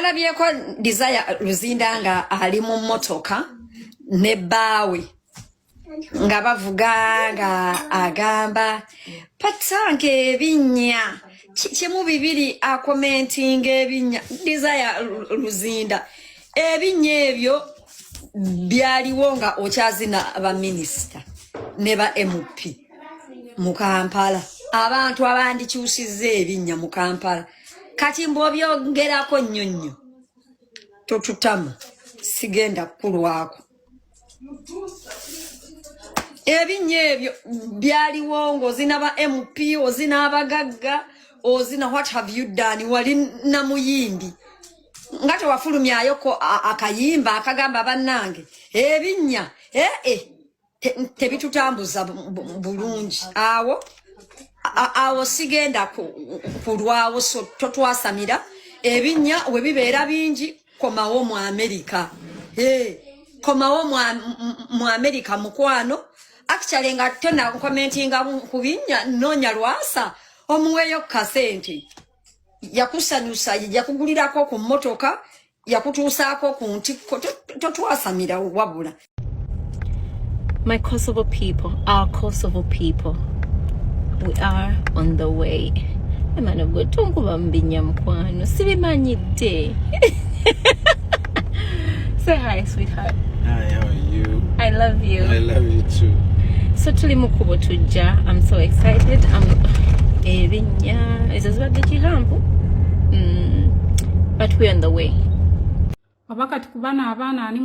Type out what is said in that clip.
nalabyeko Desire Luzinda nga ali mu mmotoka ne baawe nga bavuga nga agamba patange ebinnya kimu bibiri commenting ebinnya Desire Luzinda ebinnya ebyo byaliwo nga okyazina aba minister ne ba MP mu Kampala abantu abandikyusizza ebinnya mu Kampala kati mb'obyongerako nnyo totutama sigenda kulwako ebinnya ebyo byaliwo ng'ozina ba MP ozina abagagga ozina what have you done wali namuyimbi nga tewafulumyayoko akayimba akagamba bannange ebinnya tebitutambuza bulungi awo sigenda kulwawo so totwasamira ebinnya we bibeera bingi komawo mu America komawo mu America mukwano actually nga tena commentinga ku binnya nonya lwasa omuweyo kasente yakusanyusa yakugulirako ku mmotoka yakutuusaako ku ntiko totwasamira wabula. My Kosovo people, our Kosovo people, we are on the way. Emana gwe tunkuba mbinya mkwano sibimanyidde. Say hi, sweetheart. Hi, how are you? I love you. I love you too. So tuli mu kubo tujja. I'm so excited. Ebinya ezazibadde kihampu. But we're on the way. Abakati kubana abaana ani